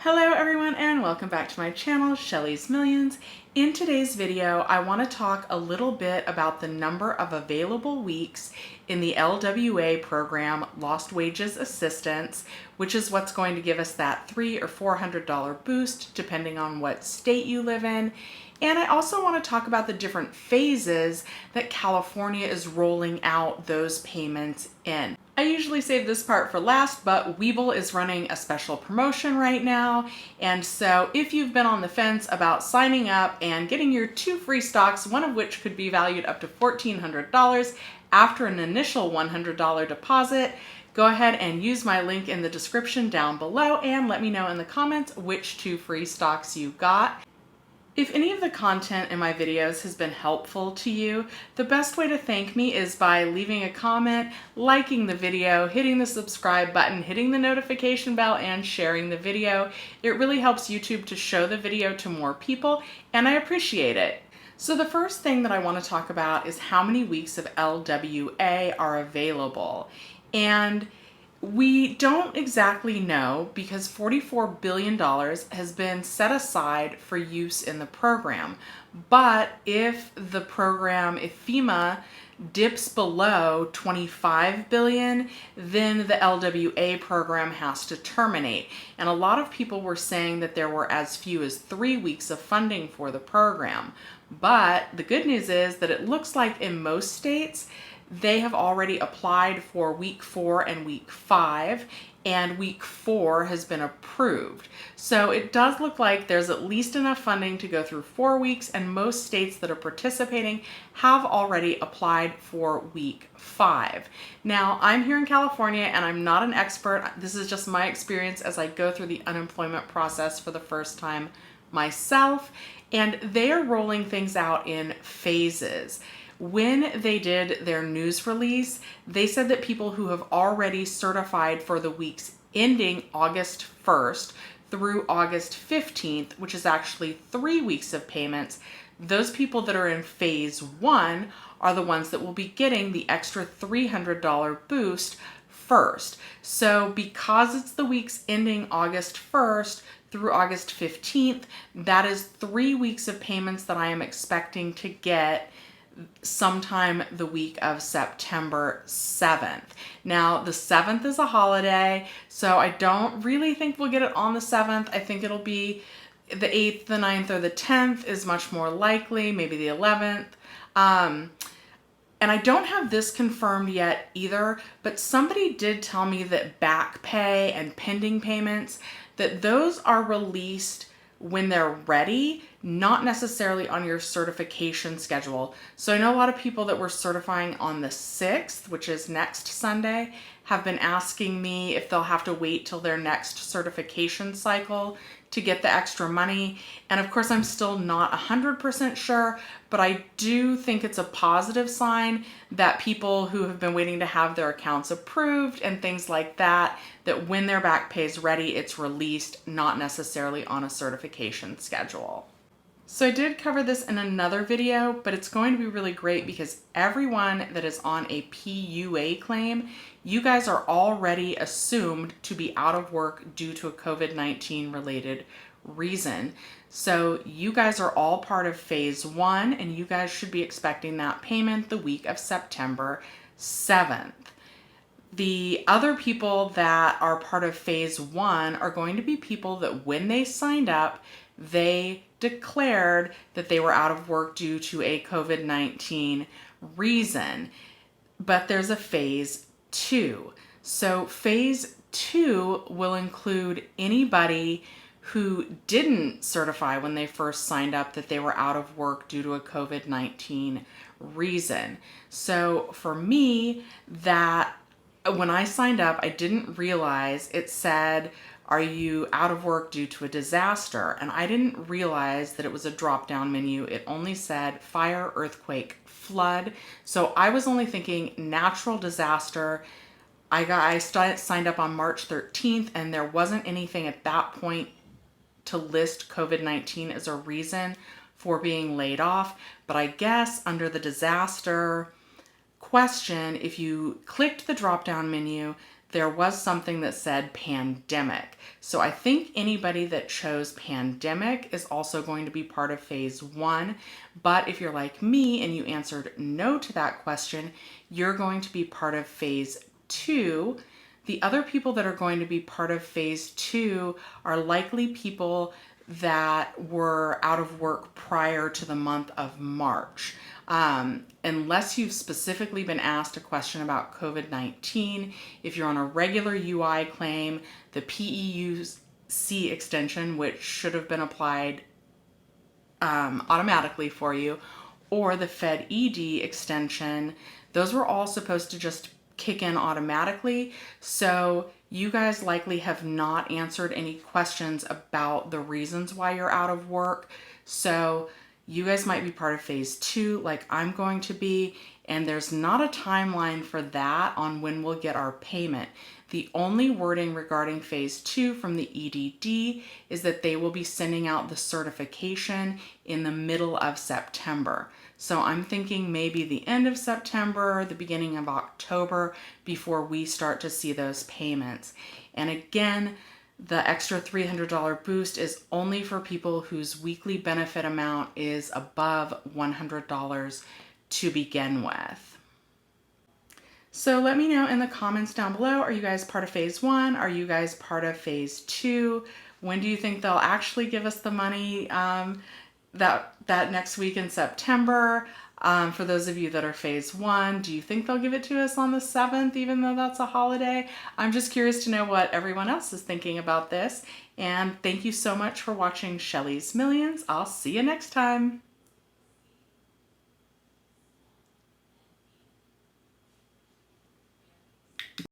Hello everyone and welcome back to my channel, Shelly's Millions. In today's video, I want to talk a little bit about the number of available weeks in the LWA program, Lost Wages Assistance, which is what's going to give us that $300 or $400 boost depending on what state you live in. And I also want to talk about the different phases that California is rolling out those payments in. I usually save this part for last, but Webull is running a special promotion right now. And so if you've been on the fence about signing up and getting your 2 free stocks, one of which could be valued up to $1,400 after an initial $100 deposit, go ahead and use my link in the description down below and let me know in the comments which 2 free stocks you got. If any of the content in my videos has been helpful to you, the best way to thank me is by leaving a comment, liking the video, hitting the subscribe button, hitting the notification bell, and sharing the video. It really helps YouTube to show the video to more people, and I appreciate it. So the first thing that I want to talk about is how many weeks of LWA are available. And we don't exactly know because $44 billion has been set aside for use in the program. But if FEMA dips below $25 billion, then the LWA program has to terminate. And a lot of people were saying that there were as few as 3 weeks of funding for the program. But the good news is that it looks like in most states, they have already applied for week 4 and week 5, and week 4 has been approved. So it does look like there's at least enough funding to go through 4 weeks, and most states that are participating have already applied for week 5. Now, I'm here in California and I'm not an expert. This is just my experience as I go through the unemployment process for the first time myself, and they are rolling things out in phases. When they did their news release, they said that people who have already certified for the weeks ending August 1st through August 15th, which is actually 3 weeks of payments, those people that are in phase 1 are the ones that will be getting the extra $300 boost first. So because it's the weeks ending August 1st through August 15th, that is 3 weeks of payments that I am expecting to get sometime the week of September 7th. Now, the 7th is a holiday, so I don't really think we'll get it on the 7th. I think it'll be the 8th, the 9th, or the 10th is much more likely, maybe the 11th. And I don't have this confirmed yet either, but somebody did tell me that back pay and pending payments, that those are released when they're ready, not necessarily on your certification schedule. So I know a lot of people that were certifying on the 6th, which is next Sunday, have been asking me if they'll have to wait till their next certification cycle to get the extra money. And of course, I'm still not 100% sure, but I do think it's a positive sign that people who have been waiting to have their accounts approved and things like that, that when their back pay is ready, it's released, not necessarily on a certification schedule. So I did cover this in another video, but it's going to be really great because everyone that is on a PUA claim, you guys are already assumed to be out of work due to a COVID-19 related reason. So you guys are all part of phase 1 and you guys should be expecting that payment the week of September 7th. The other people that are part of phase 1 are going to be people that when they signed up, they declared that they were out of work due to a COVID-19 reason. But there's a phase 2. So phase 2 will include anybody who didn't certify when they first signed up that they were out of work due to a COVID-19 reason. So for me, that when I signed up, I didn't realize it said, are you out of work due to a disaster? And I didn't realize that it was a drop-down menu. It only said fire, earthquake, flood. So I was only thinking natural disaster. I signed up on March 13th and there wasn't anything at that point to list COVID-19 as a reason for being laid off. But I guess under the disaster question, if you clicked the drop-down menu, there was something that said pandemic. So I think anybody that chose pandemic is also going to be part of phase 1. But if you're like me and you answered no to that question, you're going to be part of phase 2. The other people that are going to be part of phase 2 are likely people that were out of work prior to the month of March. Unless you've specifically been asked a question about COVID-19, if you're on a regular UI claim, the PEUC extension, which should have been applied automatically for you, or the Fed ED extension, those were all supposed to just kick in automatically. So you guys likely have not answered any questions about the reasons why you're out of work. So you guys might be part of phase 2 like I'm going to be, and there's not a timeline for that on when we'll get our payment. The only wording regarding phase 2 from the EDD is that they will be sending out the certification in the middle of September. So I'm thinking maybe the end of September, the beginning of October, before we start to see those payments. And again, the extra $300 boost is only for people whose weekly benefit amount is above $100 to begin with. So let me know in the comments down below, are you guys part of phase 1? Are you guys part of phase 2? When do you think they'll actually give us the money that next week in September? For those of you that are phase 1, do you think they'll give it to us on the 7th, even though that's a holiday? I'm just curious to know what everyone else is thinking about this. And thank you so much for watching Shelly's Millions. I'll see you next time.